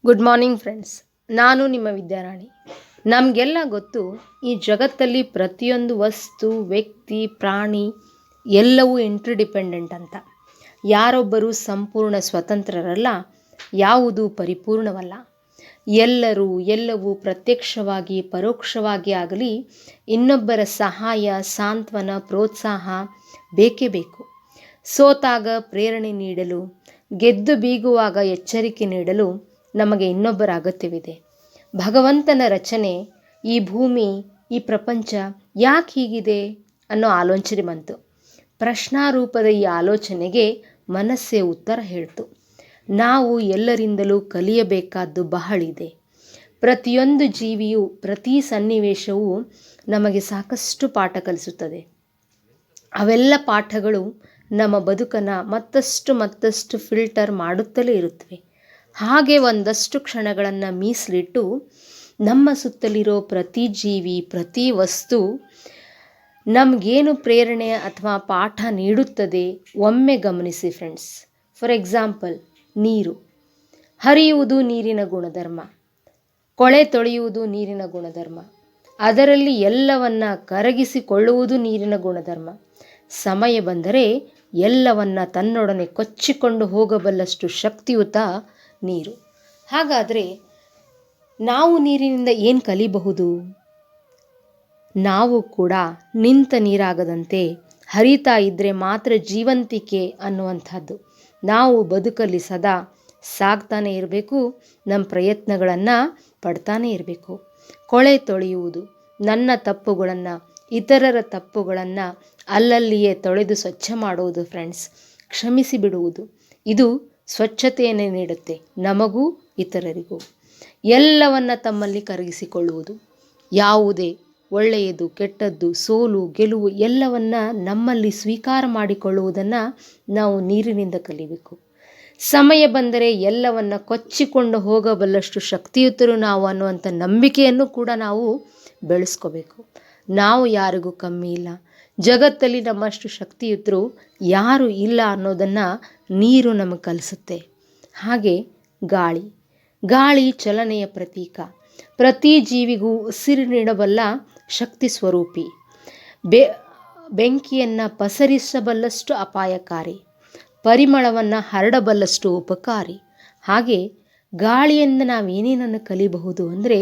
Good morning friends. ನಾನು ನಿಮ್ಮ ವಿದ್ಯಾರಾಣಿ. ನಮಗೆಲ್ಲ ಗೊತ್ತು, ಈ ಜಗತ್ತಲ್ಲಿ ಪ್ರತಿಯೊಂದು ವಸ್ತು, ವ್ಯಕ್ತಿ, ಪ್ರಾಣಿ ಎಲ್ಲವೂ ಇಂಟರ್ಡಿಪೆಂಡೆಂಟ್ ಅಂತ. ಯಾರೊಬ್ಬರೂ ಸಂಪೂರ್ಣ ಸ್ವತಂತ್ರರಲ್ಲ, ಯಾವುದೂ ಪರಿಪೂರ್ಣವಲ್ಲ. ಎಲ್ಲರೂ ಎಲ್ಲವೂ ಪ್ರತ್ಯಕ್ಷವಾಗಿ ಪರೋಕ್ಷವಾಗಿ ಆಗಲಿ ಇನ್ನೊಬ್ಬರ ಸಹಾಯ, ಸಾಂತ್ವನ, ಪ್ರೋತ್ಸಾಹ ಬೇಕೇ ಬೇಕು. ಸೋತಾಗ ಪ್ರೇರಣೆ ನೀಡಲು, ಗೆದ್ದು ಬೀಗುವಾಗ ಎಚ್ಚರಿಕೆ ನೀಡಲು ನಮಗೆ ಇನ್ನೊಬ್ಬರ ಅಗತ್ಯವಿದೆ. ಭಗವಂತನ ರಚನೆ, ಈ ಭೂಮಿ, ಈ ಪ್ರಪಂಚ ಯಾಕೆ ಹೀಗಿದೆ ಅನ್ನೋ ಆಲೋಚನೆ ಬಂತು. ಪ್ರಶ್ನಾರೂಪದ ಈ ಆಲೋಚನೆಗೆ ಮನಸ್ಸೇ ಉತ್ತರ ಹೇಳ್ತು. ನಾವು ಎಲ್ಲರಿಂದಲೂ ಕಲಿಯಬೇಕಾದ್ದು ಬಹಳಿದೆ. ಪ್ರತಿಯೊಂದು ಜೀವಿಯು, ಪ್ರತಿ ಸನ್ನಿವೇಶವೂ ನಮಗೆ ಸಾಕಷ್ಟು ಪಾಠ ಕಲಿಸುತ್ತದೆ. ಅವೆಲ್ಲ ಪಾಠಗಳು ನಮ್ಮ ಬದುಕನ್ನು ಮತ್ತಷ್ಟು ಫಿಲ್ಟರ್ ಮಾಡುತ್ತಲೇ ಇರುತ್ತವೆ. ಹಾಗೆ ಒಂದಷ್ಟು ಕ್ಷಣಗಳನ್ನು ಮೀಸಲಿಟ್ಟು ನಮ್ಮ ಸುತ್ತಲಿರೋ ಪ್ರತಿ ಜೀವಿ, ಪ್ರತಿ ವಸ್ತು ನಮಗೇನು ಪ್ರೇರಣೆ ಅಥವಾ ಪಾಠ ನೀಡುತ್ತದೆ ಒಮ್ಮೆ ಗಮನಿಸಿ ಫ್ರೆಂಡ್ಸ್. ಫಾರ್ ಎಕ್ಸಾಂಪಲ್, ನೀರು ಹರಿಯುವುದು ನೀರಿನ ಗುಣಧರ್ಮ, ಕೊಳೆ ತೊಳೆಯುವುದು ನೀರಿನ ಗುಣಧರ್ಮ, ಅದರಲ್ಲಿ ಎಲ್ಲವನ್ನ ಕರಗಿಸಿಕೊಳ್ಳುವುದು ನೀರಿನ ಗುಣಧರ್ಮ. ಸಮಯ ಬಂದರೆ ಎಲ್ಲವನ್ನ ತನ್ನೊಡನೆ ಕೊಚ್ಚಿಕೊಂಡು ಹೋಗಬಲ್ಲಷ್ಟು ಶಕ್ತಿಯುತ ನೀರು. ಹಾಗಾದರೆ ನಾವು ನೀರಿನಿಂದ ಏನು ಕಲಿಬಹುದು? ನಾವು ಕೂಡ ನಿಂತ ನೀರಾಗದಂತೆ ಹರಿತಾ ಇದ್ದರೆ ಮಾತ್ರ ಜೀವಂತಿಕೆ ಅನ್ನುವಂಥದ್ದು. ನಾವು ಬದುಕಲ್ಲಿ ಸದಾ ಸಾಗ್ತಾನೆ ಇರಬೇಕು, ನಮ್ಮ ಪ್ರಯತ್ನಗಳನ್ನು ಪಡ್ತಾನೆ ಇರಬೇಕು. ಕೊಳೆ ತೊಳೆಯುವುದು, ನನ್ನ ತಪ್ಪುಗಳನ್ನು, ಇತರರ ತಪ್ಪುಗಳನ್ನು ಅಲ್ಲಲ್ಲಿಯೇ ತೊಳೆದು ಸ್ವಚ್ಛ ಮಾಡುವುದು ಫ್ರೆಂಡ್ಸ್. ಕ್ಷಮಿಸಿ ಬಿಡುವುದು, ಇದು ಸ್ವಚ್ಛತೆಯನ್ನೇ ನೀಡುತ್ತೆ ನಮಗೂ ಇತರರಿಗೂ. ಎಲ್ಲವನ್ನ ತಮ್ಮಲ್ಲಿ ಕರಗಿಸಿಕೊಳ್ಳುವುದು, ಯಾವುದೇ ಒಳ್ಳೆಯದು ಕೆಟ್ಟದ್ದು, ಸೋಲು ಗೆಲುವು ಎಲ್ಲವನ್ನ ನಮ್ಮಲ್ಲಿ ಸ್ವೀಕಾರ ಮಾಡಿಕೊಳ್ಳುವುದನ್ನು ನಾವು ನೀರಿನಿಂದ ಕಲಿಬೇಕು. ಸಮಯ ಬಂದರೆ ಎಲ್ಲವನ್ನ ಕೊಚ್ಚಿಕೊಂಡು ಹೋಗಬಲ್ಲಷ್ಟು ಶಕ್ತಿಯುತರು ನಾವು ಅನ್ನುವಂಥ ನಂಬಿಕೆಯನ್ನು ಕೂಡ ನಾವು ಬೆಳೆಸ್ಕೋಬೇಕು. ನಾವು ಯಾರಿಗೂ ಕಮ್ಮಿ ಇಲ್ಲ, ಜಗತ್ತಲ್ಲಿ ನಮ್ಮಷ್ಟು ಶಕ್ತಿಯುತರು ಯಾರೂ ಇಲ್ಲ ಅನ್ನೋದನ್ನು ನೀರು ನಮಗೆ ಕಲಿಸುತ್ತೆ. ಹಾಗೆ ಗಾಳಿ ಚಲನೆಯ ಪ್ರತೀಕ, ಪ್ರತಿ ಜೀವಿಗೂ ಉಸಿರು ನೀಡಬಲ್ಲ ಶಕ್ತಿ ಸ್ವರೂಪಿ. ಬೆಂಕಿಯನ್ನು ಪಸರಿಸಬಲ್ಲಷ್ಟು ಅಪಾಯಕಾರಿ, ಪರಿಮಳವನ್ನು ಹರಡಬಲ್ಲಷ್ಟು ಉಪಕಾರಿ. ಹಾಗೆ ಗಾಳಿಯಿಂದ ನಾವೇನೇನನ್ನು ಕಲಿಬಹುದು ಅಂದರೆ,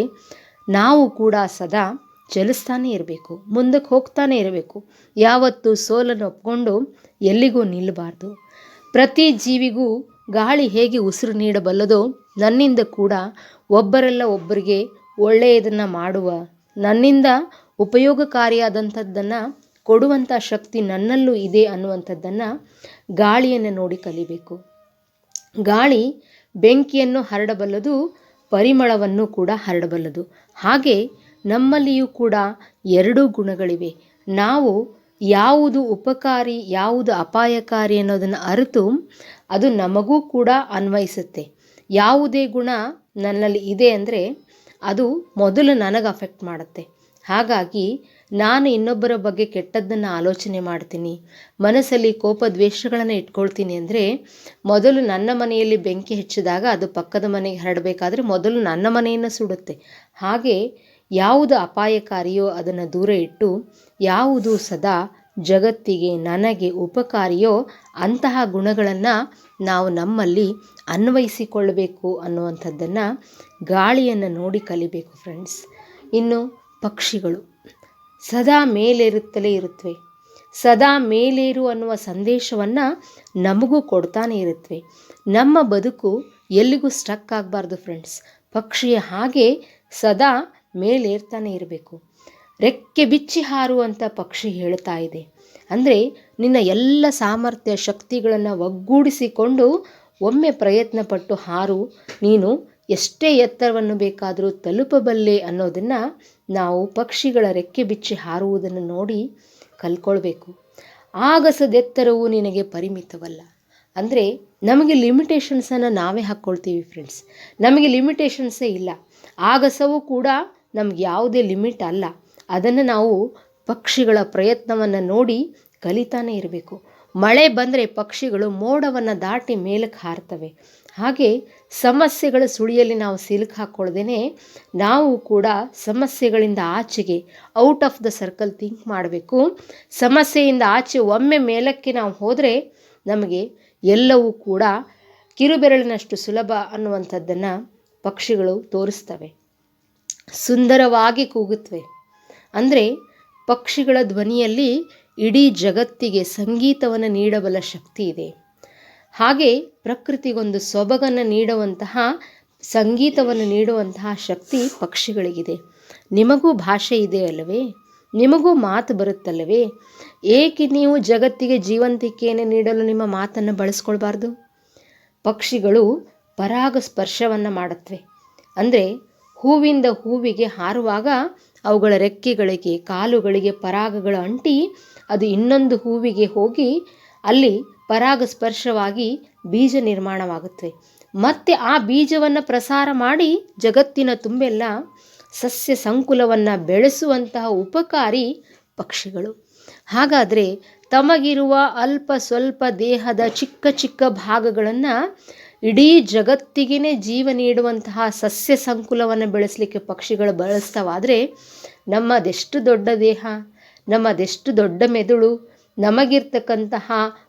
ನಾವು ಕೂಡ ಸದಾ ಚಲಿಸ್ತಾನೆ ಇರಬೇಕು, ಮುಂದಕ್ಕೆ ಹೋಗ್ತಾನೆ ಇರಬೇಕು. ಯಾವತ್ತೂ ಸೋಲನ್ನು ಒಪ್ಕೊಂಡು ಎಲ್ಲಿಗೂ ನಿಲ್ಲಬಾರ್ದು. ಪ್ರತಿ ಜೀವಿಗೂ ಗಾಳಿ ಹೇಗೆ ಉಸಿರು ನೀಡಬಲ್ಲದೋ, ನನ್ನಿಂದ ಕೂಡ ಒಬ್ಬರಲ್ಲ ಒಬ್ಬರಿಗೆ ಒಳ್ಳೆಯದನ್ನು ಮಾಡುವ, ನನ್ನಿಂದ ಉಪಯೋಗಕಾರಿಯಾದಂಥದ್ದನ್ನು ಕೊಡುವಂಥ ಶಕ್ತಿ ನನ್ನಲ್ಲೂ ಇದೆ ಅನ್ನುವಂಥದ್ದನ್ನು ಗಾಳಿಯನ್ನು ನೋಡಿ ಕಲಿಬೇಕು. ಗಾಳಿ ಬೆಂಕಿಯನ್ನು ಹರಡಬಲ್ಲದು, ಪರಿಮಳವನ್ನು ಕೂಡ ಹರಡಬಲ್ಲದು. ಹಾಗೆ ನಮ್ಮಲ್ಲಿಯೂ ಕೂಡ ಎರಡೂ ಗುಣಗಳಿವೆ. ನಾವು ಯಾವುದು ಉಪಕಾರಿ, ಯಾವುದು ಅಪಾಯಕಾರಿ ಅನ್ನೋದನ್ನು ಅರಿತು ಅದು ನಮಗೂ ಕೂಡ ಅನ್ವಯಿಸುತ್ತೆ. ಯಾವುದೇ ಗುಣ ನನ್ನಲ್ಲಿ ಇದೆ ಅಂದರೆ ಅದು ಮೊದಲು ನನಗೆ ಅಫೆಕ್ಟ್ ಮಾಡುತ್ತೆ. ಹಾಗಾಗಿ ನಾನು ಇನ್ನೊಬ್ಬರ ಬಗ್ಗೆ ಕೆಟ್ಟದ್ದನ್ನು ಆಲೋಚನೆ ಮಾಡ್ತೀನಿ, ಮನಸ್ಸಲ್ಲಿ ಕೋಪ ದ್ವೇಷಗಳನ್ನು ಇಟ್ಕೊಳ್ತೀನಿ ಅಂದರೆ, ಮೊದಲು ನನ್ನ ಮನೆಯಲ್ಲಿ ಬೆಂಕಿ ಹೆಚ್ಚಿದಾಗ ಅದು ಪಕ್ಕದ ಮನೆಗೆ ಹರಡಬೇಕಾದ್ರೆ ಮೊದಲು ನನ್ನ ಮನೆಯನ್ನು ಸುಡುತ್ತೆ. ಹಾಗೆ ಯಾವುದು ಅಪಾಯಕಾರಿಯೋ ಅದನ್ನು ದೂರ ಇಟ್ಟು, ಯಾವುದು ಸದಾ ಜಗತ್ತಿಗೆ ನನಗೆ ಉಪಕಾರಿಯೋ ಅಂತಹ ಗುಣಗಳನ್ನು ನಾವು ನಮ್ಮಲ್ಲಿ ಅನ್ವಯಿಸಿಕೊಳ್ಳಬೇಕು ಅನ್ನುವಂಥದ್ದನ್ನು ಗಾಳಿಯನ್ನು ನೋಡಿ ಕಲಿಬೇಕು ಫ್ರೆಂಡ್ಸ್. ಇನ್ನು ಪಕ್ಷಿಗಳು ಸದಾ ಮೇಲೇರುತ್ತಲೇ ಇರುತ್ತವೆ. ಸದಾ ಮೇಲೇರು ಅನ್ನುವ ಸಂದೇಶವನ್ನು ನಮಗೂ ಕೊಡ್ತಾನೆ ಇರುತ್ತವೆ. ನಮ್ಮ ಬದುಕು ಎಲ್ಲಿಗೂ ಸ್ಟಕ್ ಆಗಬಾರ್ದು ಫ್ರೆಂಡ್ಸ್. ಪಕ್ಷಿಯ ಹಾಗೆ ಸದಾ ಮೇಲೇರ್ತಾನೆ ಇರಬೇಕು. ರೆಕ್ಕೆ ಬಿಚ್ಚಿ ಹಾರುವಂಥ ಪಕ್ಷಿ ಹೇಳ್ತಾ ಇದೆ ಅಂದರೆ, ನಿನ್ನ ಎಲ್ಲ ಸಾಮರ್ಥ್ಯ ಶಕ್ತಿಗಳನ್ನು ಒಗ್ಗೂಡಿಸಿಕೊಂಡು ಒಮ್ಮೆ ಪ್ರಯತ್ನಪಟ್ಟು ಹಾರು, ನೀನು ಎಷ್ಟೇ ಎತ್ತರವನ್ನು ಬೇಕಾದರೂ ತಲುಪಬಲ್ಲೆ ಅನ್ನೋದನ್ನು ನಾವು ಪಕ್ಷಿಗಳ ರೆಕ್ಕೆ ಬಿಚ್ಚಿ ಹಾರುವುದನ್ನು ನೋಡಿ ಕಲ್ಕೊಳ್ಬೇಕು. ಆಗಸದೆತ್ತರವು ನಿನಗೆ ಪರಿಮಿತವಲ್ಲ ಅಂದರೆ, ನಮಗೆ ಲಿಮಿಟೇಷನ್ಸನ್ನು ನಾವೇ ಹಾಕ್ಕೊಳ್ತೀವಿ ಫ್ರೆಂಡ್ಸ್. ನಮಗೆ ಲಿಮಿಟೇಷನ್ಸೇ ಇಲ್ಲ. ಆಗಸವೂ ಕೂಡ ನಮ್ಗೆ ಯಾವುದೇ ಲಿಮಿಟ್ ಅಲ್ಲ. ಅದನ್ನು ನಾವು ಪಕ್ಷಿಗಳ ಪ್ರಯತ್ನವನ್ನು ನೋಡಿ ಕಲಿತಾನೆ ಇರಬೇಕು. ಮಳೆ ಬಂದರೆ ಪಕ್ಷಿಗಳು ಮೋಡವನ್ನು ದಾಟಿ ಮೇಲಕ್ಕೆ ಹಾರ್ತವೆ. ಹಾಗೆ ಸಮಸ್ಯೆಗಳ ಸುಳಿಯಲ್ಲಿ ನಾವು ಸಿಲುಕು ಹಾಕ್ಕೊಳ್ದೇನೆ ನಾವು ಕೂಡ ಸಮಸ್ಯೆಗಳಿಂದ ಆಚೆಗೆ out of the circle think ಮಾಡಬೇಕು. ಸಮಸ್ಯೆಯಿಂದ ಆಚೆ ಒಮ್ಮೆ ಮೇಲಕ್ಕೆ ನಾವು ಹೋದರೆ ನಮಗೆ ಎಲ್ಲವೂ ಕೂಡ ಕಿರುಬೆರಳಿನಷ್ಟು ಸುಲಭ ಅನ್ನುವಂಥದ್ದನ್ನು ಪಕ್ಷಿಗಳು ತೋರಿಸ್ತವೆ. ಸುಂದರವಾಗಿ ಕೂಗುತ್ತವೆ. ಅಂದರೆ ಪಕ್ಷಿಗಳ ಧ್ವನಿಯಲ್ಲಿ ಇಡೀ ಜಗತ್ತಿಗೆ ಸಂಗೀತವನ್ನು ನೀಡಬಲ್ಲ ಶಕ್ತಿ ಇದೆ. ಹಾಗೆ ಪ್ರಕೃತಿಗೊಂದು ಸೊಬಗನ್ನು ನೀಡುವಂತಹ, ಸಂಗೀತವನ್ನು ನೀಡುವಂತಹ ಶಕ್ತಿ ಪಕ್ಷಿಗಳಿಗಿದೆ. ನಿಮಗೂ ಭಾಷೆ ಇದೆ ಅಲ್ಲವೇ? ನಿಮಗೂ ಮಾತು ಬರುತ್ತಲ್ಲವೇ? ಏಕೆ ನೀವು ಜಗತ್ತಿಗೆ ಜೀವಂತಿಕೆಯನ್ನು ನೀಡಲು ನಿಮ್ಮ ಮಾತನ್ನು ಬಳಸ್ಕೊಳ್ಬಾರ್ದು? ಪಕ್ಷಿಗಳು ಪರಾಗ ಸ್ಪರ್ಶವನ್ನು ಮಾಡುತ್ತವೆ. ಅಂದರೆ ಹೂವಿಂದ ಹೂವಿಗೆ ಹಾರುವಾಗ ಅವುಗಳ ರೆಕ್ಕೆಗಳಿಗೆ, ಕಾಲುಗಳಿಗೆ ಪರಾಗಗಳು ಅಂಟಿ ಅದು ಇನ್ನೊಂದು ಹೂವಿಗೆ ಹೋಗಿ ಅಲ್ಲಿ ಪರಾಗ ಸ್ಪರ್ಶವಾಗಿ ಬೀಜ ನಿರ್ಮಾಣವಾಗುತ್ತವೆ. ಮತ್ತು ಆ ಬೀಜವನ್ನು ಪ್ರಸಾರ ಮಾಡಿ ಜಗತ್ತಿನ ತುಂಬೆಲ್ಲ ಸಸ್ಯ ಸಂಕುಲವನ್ನು ಬೆಳೆಸುವಂತಹ ಉಪಕಾರಿ ಪಕ್ಷಿಗಳು. ಹಾಗಾದರೆ ತಮಗಿರುವ ಅಲ್ಪ ಸ್ವಲ್ಪ ದೇಹದ ಚಿಕ್ಕ ಚಿಕ್ಕ ಭಾಗಗಳನ್ನು ಇಡೀ ಜಗತ್ತಿಗೆ ಜೀವ ನೀಡುವಂತಹ ಸಸ್ಯ ಸಂಕುಲವನ್ನು ಬೆಳೆಸಲಿಕ್ಕೆ ಪಕ್ಷಿಗಳು ಬಳಸ್ತಾವಾದರೆ ನಮ್ಮದೆಷ್ಟು ದೊಡ್ಡ ದೇಹ, ನಮ್ಮದೆಷ್ಟು ದೊಡ್ಡ ಮೆದುಳು, ನಮಗಿರ್ತಕ್ಕಂತಹ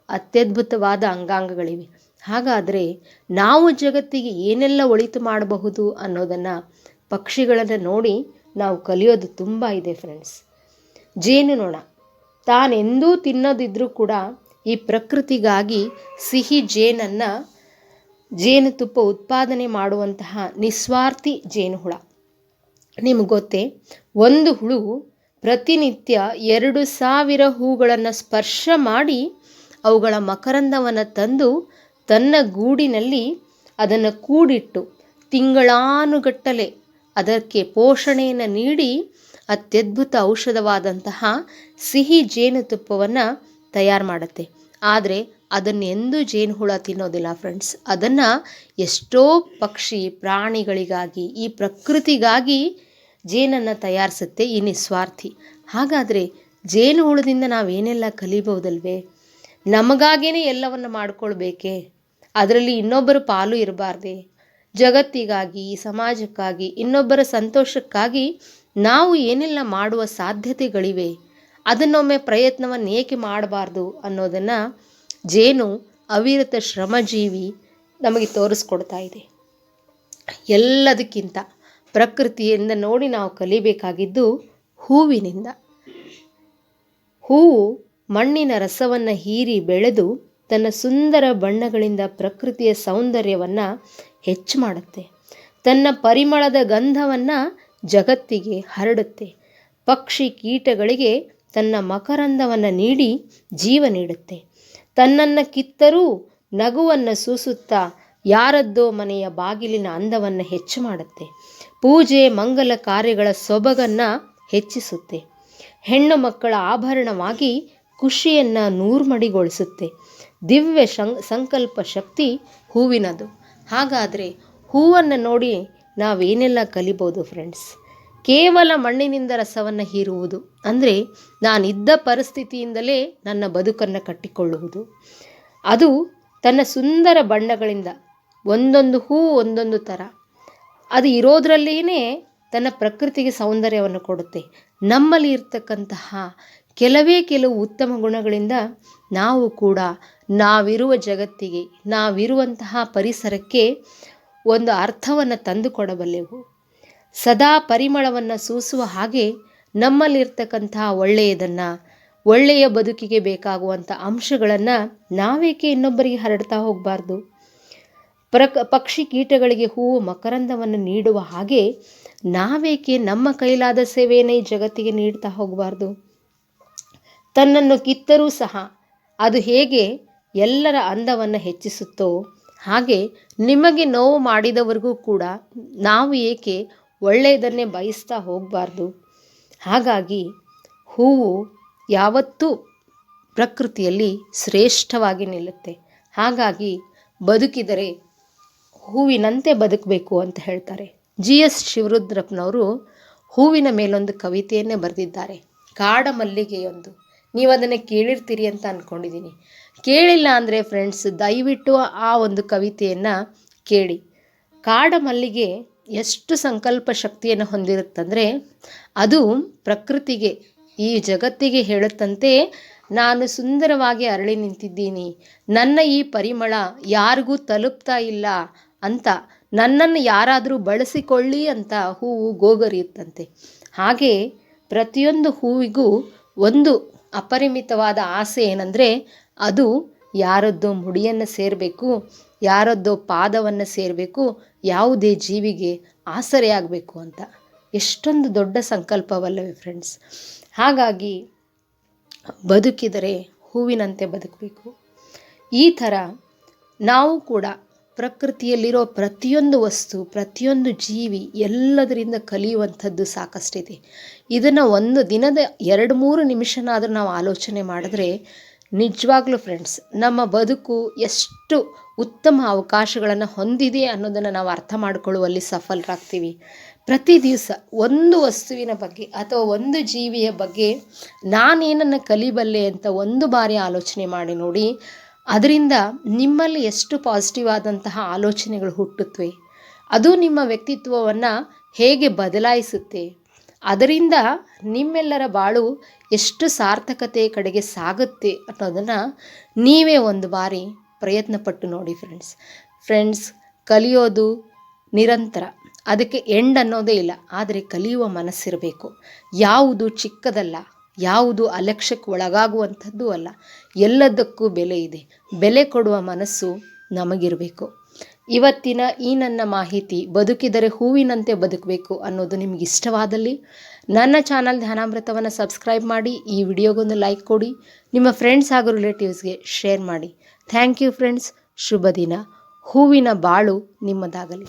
ಅತ್ಯದ್ಭುತವಾದ ಅಂಗಾಂಗಗಳಿವೆ. ಹಾಗಾದರೆ ನಾವು ಜಗತ್ತಿಗೆ ಏನೆಲ್ಲ ಒಳಿತು ಮಾಡಬಹುದು ಅನ್ನೋದನ್ನು ಪಕ್ಷಿಗಳನ್ನು ನೋಡಿ ನಾವು ಕಲಿಯೋದು ತುಂಬ ಇದೆ ಫ್ರೆಂಡ್ಸ್. ಜೇನುನೊಣ ತಾನೆಂದೂ ತಿನ್ನೋದಿದ್ರೂ ಕೂಡ ಈ ಪ್ರಕೃತಿಗಾಗಿ ಸಿಹಿ ಜೇನುತುಪ್ಪ ಉತ್ಪಾದನೆ ಮಾಡುವಂತಹ ನಿಸ್ವಾರ್ಥಿ ಜೇನುಹುಳ. ನಿಮಗೆ ಗೊತ್ತೇ, ಒಂದು ಹುಳು ಪ್ರತಿನಿತ್ಯ 2000 ಹೂಗಳನ್ನು ಸ್ಪರ್ಶ ಮಾಡಿ ಅವುಗಳ ಮಕರಂದವನ್ನು ತಂದು ತನ್ನ ಗೂಡಿನಲ್ಲಿ ಅದನ್ನು ಕೂಡಿಟ್ಟು ತಿಂಗಳಾನುಗಟ್ಟಲೆ ಅದಕ್ಕೆ ಪೋಷಣೆಯನ್ನು ನೀಡಿ ಅತ್ಯದ್ಭುತ ಔಷಧವಾದಂತಹ ಸಿಹಿ ಜೇನುತುಪ್ಪವನ್ನು ತಯಾರು ಮಾಡುತ್ತೆ. ಆದರೆ ಅದನ್ನು ಎಂದೂ ಜೇನುಹುಳ ತಿನ್ನೋದಿಲ್ಲ ಫ್ರೆಂಡ್ಸ್. ಅದನ್ನು ಎಷ್ಟೋ ಪಕ್ಷಿ ಪ್ರಾಣಿಗಳಿಗಾಗಿ, ಈ ಪ್ರಕೃತಿಗಾಗಿ ಜೇನನ್ನು ತಯಾರಿಸುತ್ತೆ ಈ ನಿಸ್ವಾರ್ಥಿ. ಹಾಗಾದರೆ ಜೇನುಹುಳದಿಂದ ನಾವೇನೆಲ್ಲ ಕಲಿಬಹುದಲ್ವೇ? ನಮಗಾಗೇ ಎಲ್ಲವನ್ನು ಮಾಡಿಕೊಳ್ಬೇಕೇ? ಅದರಲ್ಲಿ ಇನ್ನೊಬ್ಬರ ಪಾಲು ಇರಬಾರ್ದೆ? ಜಗತ್ತಿಗಾಗಿ, ಸಮಾಜಕ್ಕಾಗಿ, ಇನ್ನೊಬ್ಬರ ಸಂತೋಷಕ್ಕಾಗಿ ನಾವು ಏನೆಲ್ಲ ಮಾಡುವ ಸಾಧ್ಯತೆಗಳಿವೆ? ಅದನ್ನೊಮ್ಮೆ ಪ್ರಯತ್ನವನ್ನು ಏಕೆ ಮಾಡಬಾರ್ದು ಅನ್ನೋದನ್ನು ಜೇನು ಅವಿರತ ಶ್ರಮಜೀವಿ ನಮಗೆ ತೋರಿಸ್ಕೊಡ್ತಾ ಇದೆ. ಎಲ್ಲದಕ್ಕಿಂತ ಪ್ರಕೃತಿಯಿಂದ ನೋಡಿ ನಾವು ಕಲಿಬೇಕಾಗಿದ್ದು ಹೂವಿನಿಂದ. ಹೂವು ಮಣ್ಣಿನ ರಸವನ್ನು ಹೀರಿ ಬೆಳೆದು ತನ್ನ ಸುಂದರ ಬಣ್ಣಗಳಿಂದ ಪ್ರಕೃತಿಯ ಸೌಂದರ್ಯವನ್ನು ಹೆಚ್ಚು ಮಾಡುತ್ತೆ. ತನ್ನ ಪರಿಮಳದ ಗಂಧವನ್ನು ಜಗತ್ತಿಗೆ ಹರಡುತ್ತೆ. ಪಕ್ಷಿ ಕೀಟಗಳಿಗೆ ತನ್ನ ಮಕರಂದವನ್ನು ನೀಡಿ ಜೀವ ನೀಡುತ್ತೆ. ತನ್ನನ್ನು ಕಿತ್ತರೂ ನಗುವನ್ನು ಸೂಸುತ್ತಾ ಯಾರದ್ದೋ ಮನೆಯ ಬಾಗಿಲಿನ ಅಂದವನ್ನು ಹೆಚ್ಚು ಮಾಡುತ್ತೆ. ಪೂಜೆ ಮಂಗಲ ಕಾರ್ಯಗಳ ಸೊಬಗನ್ನು ಹೆಚ್ಚಿಸುತ್ತೆ. ಹೆಣ್ಣು ಮಕ್ಕಳ ಆಭರಣವಾಗಿ ಖುಷಿಯನ್ನು ನೂರ್ಮಡಿಗೊಳಿಸುತ್ತೆ. ದಿವ್ಯ ಸಂಕಲ್ಪ ಶಕ್ತಿ ಹೂವಿನದು. ಹಾಗಾದರೆ ಹೂವನ್ನು ನೋಡಿ ನಾವೇನೆಲ್ಲ ಕಲಿಬೋದು ಫ್ರೆಂಡ್ಸ್? ಕೇವಲ ಮಣ್ಣಿನಿಂದ ರಸವನ್ನು ಹೀರುವುದು ಅಂದರೆ ನಾನಿದ್ದ ಪರಿಸ್ಥಿತಿಯಿಂದಲೇ ನನ್ನ ಬದುಕನ್ನು ಕಟ್ಟಿಕೊಳ್ಳುವುದು. ಅದು ತನ್ನ ಸುಂದರ ಬಣ್ಣಗಳಿಂದ ಒಂದೊಂದು ಹೂವು ಒಂದೊಂದು ಥರ, ಅದು ಇರೋದ್ರಲ್ಲೇ ತನ್ನ ಪ್ರಕೃತಿಗೆ ಸೌಂದರ್ಯವನ್ನು ಕೊಡುತ್ತೆ. ನಮ್ಮಲ್ಲಿ ಇರ್ತಕ್ಕಂತಹ ಕೆಲವು ಉತ್ತಮ ಗುಣಗಳಿಂದ ನಾವು ಕೂಡ ನಾವಿರುವ ಜಗತ್ತಿಗೆ, ನಾವಿರುವಂತಹ ಪರಿಸರಕ್ಕೆ ಒಂದು ಅರ್ಥವನ್ನು ತಂದುಕೊಡಬಲ್ಲೆವು. ಸದಾ ಪರಿಮಳವನ್ನು ಸೂಸುವ ಹಾಗೆ ನಮ್ಮಲ್ಲಿರ್ತಕ್ಕಂತಹ ಒಳ್ಳೆಯದನ್ನು, ಒಳ್ಳೆಯ ಬದುಕಿಗೆ ಬೇಕಾಗುವಂಥ ಅಂಶಗಳನ್ನು ನಾವೇಕೆ ಇನ್ನೊಬ್ಬರಿಗೆ ಹರಡ್ತಾ ಹೋಗಬಾರ್ದು? ಪಕ್ಷಿ ಕೀಟಗಳಿಗೆ ಹೂವು ಮಕರಂದವನ್ನು ನೀಡುವ ಹಾಗೆ ನಾವೇಕೆ ನಮ್ಮ ಕೈಲಾದ ಸೇವೆಯನ್ನು ಈ ಜಗತ್ತಿಗೆ ನೀಡ್ತಾ ಹೋಗಬಾರ್ದು? ತನ್ನನ್ನು ಕಿತ್ತರೂ ಸಹ ಅದು ಹೇಗೆ ಎಲ್ಲರ ಅಂದವನ್ನು ಹೆಚ್ಚಿಸುತ್ತೋ ಹಾಗೆ ನಿಮಗೆ ನೋವು ಮಾಡಿದವರಿಗೂ ಕೂಡ ನಾವು ಏಕೆ ಒಳ್ಳೆಯದನ್ನೇ ಬಯಸ್ತಾ ಹೋಗಬಾರ್ದು? ಹಾಗಾಗಿ ಹೂವು ಯಾವತ್ತೂ ಪ್ರಕೃತಿಯಲ್ಲಿ ಶ್ರೇಷ್ಠವಾಗಿ ನಿಲ್ಲುತ್ತೆ. ಹಾಗಾಗಿ ಬದುಕಿದರೆ ಹೂವಿನಂತೆ ಬದುಕಬೇಕು ಅಂತ ಹೇಳ್ತಾರೆ. GS ಶಿವರುದ್ರಪ್ಪನವರು ಹೂವಿನ ಮೇಲೊಂದು ಕವಿತೆಯನ್ನೇ ಬರೆದಿದ್ದಾರೆ, ಕಾಡ ಮಲ್ಲಿಗೆಯೊಂದು. ನೀವು ಅದನ್ನು ಕೇಳಿರ್ತೀರಿ ಅಂತ ಅಂದ್ಕೊಂಡಿದ್ದೀನಿ. ಕೇಳಿಲ್ಲ ಅಂದರೆ ಫ್ರೆಂಡ್ಸ್ ದಯವಿಟ್ಟು ಆ ಒಂದು ಕವಿತೆಯನ್ನು ಕೇಳಿ. ಕಾಡಮಲ್ಲಿಗೆ ಎಷ್ಟು ಸಂಕಲ್ಪ ಶಕ್ತಿಯನ್ನು ಹೊಂದಿರುತ್ತಂದರೆ ಅದು ಪ್ರಕೃತಿಗೆ, ಈ ಜಗತ್ತಿಗೆ ಹೇಳುತ್ತಂತೆ, ನಾನು ಸುಂದರವಾಗಿ ಅರಳಿ ನಿಂತಿದ್ದೀನಿ, ನನ್ನ ಈ ಪರಿಮಳ ಯಾರಿಗೂ ತಲುಪ್ತಾ ಇಲ್ಲ ಅಂತ, ನನ್ನನ್ನು ಯಾರಾದರೂ ಬಳಸಿಕೊಳ್ಳಿ ಅಂತ ಹೂವು ಗೋಗರಿಯುತ್ತಂತೆ. ಹಾಗೆ ಪ್ರತಿಯೊಂದು ಹೂವಿಗೂ ಒಂದು ಅಪರಿಮಿತವಾದ ಆಸೆ ಏನಂದರೆ ಅದು ಯಾರದ್ದೋ ಮುಡಿಯನ್ನು ಸೇರಬೇಕು, ಯಾರದ್ದೋ ಪಾದವನ್ನು ಸೇರಬೇಕು, ಯಾವುದೇ ಜೀವಿಗೆ ಆಸರೆಯಾಗಬೇಕು ಅಂತ. ಎಷ್ಟೊಂದು ದೊಡ್ಡ ಸಂಕಲ್ಪವಲ್ಲವೇ ಫ್ರೆಂಡ್ಸ್? ಹಾಗಾಗಿ ಬದುಕಿದರೆ ಹೂವಿನಂತೆ ಬದುಕಬೇಕು. ಈ ಥರ ನಾವು ಕೂಡ ಪ್ರಕೃತಿಯಲ್ಲಿರೋ ಪ್ರತಿಯೊಂದು ವಸ್ತು, ಪ್ರತಿಯೊಂದು ಜೀವಿ ಎಲ್ಲದರಿಂದ ಕಲಿಯುವಂಥದ್ದು ಸಾಕಷ್ಟಿದೆ. ಇದನ್ನು ಒಂದು ದಿನದ 2-3 ನಿಮಿಷನಾದರೂ ನಾವು ಆಲೋಚನೆ ಮಾಡಿದ್ರೆ ನಿಜವಾಗ್ಲೂ ಫ್ರೆಂಡ್ಸ್ ನಮ್ಮ ಬದುಕು ಎಷ್ಟು ಉತ್ತಮ ಅವಕಾಶಗಳನ್ನು ಹೊಂದಿದೆ ಅನ್ನೋದನ್ನು ನಾವು ಅರ್ಥ ಮಾಡಿಕೊಳ್ಳುವಲ್ಲಿ ಸಫಲರಾಗ್ತೀವಿ. ಪ್ರತಿ ದಿವಸ ಒಂದು ವಸ್ತುವಿನ ಬಗ್ಗೆ ಅಥವಾ ಒಂದು ಜೀವಿಯ ಬಗ್ಗೆ ನಾನೇನನ್ನು ಕಲಿಬಲ್ಲೆ ಅಂತ ಒಂದು ಬಾರಿ ಆಲೋಚನೆ ಮಾಡಿ ನೋಡಿ. ಅದರಿಂದ ನಿಮ್ಮಲ್ಲಿ ಎಷ್ಟು ಪಾಸಿಟಿವ್ ಆದಂತಹ ಆಲೋಚನೆಗಳು ಹುಟ್ಟುತ್ತವೆ, ಅದು ನಿಮ್ಮ ವ್ಯಕ್ತಿತ್ವವನ್ನು ಹೇಗೆ ಬದಲಾಯಿಸುತ್ತೆ, ಅದರಿಂದ ನಿಮ್ಮೆಲ್ಲರ ಬಾಳು ಎಷ್ಟು ಸಾರ್ಥಕತೆ ಕಡೆಗೆ ಸಾಗುತ್ತೆ ಅನ್ನೋದನ್ನು ನೀವೇ ಒಂದು ಬಾರಿ ಪ್ರಯತ್ನಪಟ್ಟು ನೋಡಿ ಫ್ರೆಂಡ್ಸ್. ಕಲಿಯೋದು ನಿರಂತರ, ಅದಕ್ಕೆ ಎಂಡ್ ಅನ್ನೋದೇ ಇಲ್ಲ. ಆದರೆ ಕಲಿಯುವ ಮನಸ್ಸಿರಬೇಕು. ಯಾವುದು ಚಿಕ್ಕದಲ್ಲ, ಯಾವುದು ಅಲಕ್ಷ್ಯಕ್ಕೆ ಒಳಗಾಗುವಂಥದ್ದು ಅಲ್ಲ. ಎಲ್ಲದಕ್ಕೂ ಬೆಲೆ ಇದೆ. ಬೆಲೆ ಕೊಡುವ ಮನಸ್ಸು ನಮಗಿರಬೇಕು. ಇವತ್ತಿನ ಈ ನನ್ನ ಮಾಹಿತಿ ಬದುಕಿದರೆ ಹೂವಿನಂತೆ ಬದುಕಬೇಕು ಅನ್ನೋದು ನಿಮಗೆ ಇಷ್ಟವಾದಲ್ಲಿ ನನ್ನ ಚಾನಲ್ ಧ್ಯಾನಾಮೃತವನ್ನು ಸಬ್ಸ್ಕ್ರೈಬ್ ಮಾಡಿ, ಈ ವಿಡಿಯೋಗೊಂದು ಲೈಕ್ ಕೊಡಿ, ನಿಮ್ಮ ಫ್ರೆಂಡ್ಸ್ ಹಾಗೂ ರಿಲೇಟಿವ್ಸ್ಗೆ ಶೇರ್ ಮಾಡಿ. Thank you friends. ಶುಭ ದಿನ. ಹೂವಿನ ಬಾಳು ನಿಮ್ಮದಾಗಲಿ.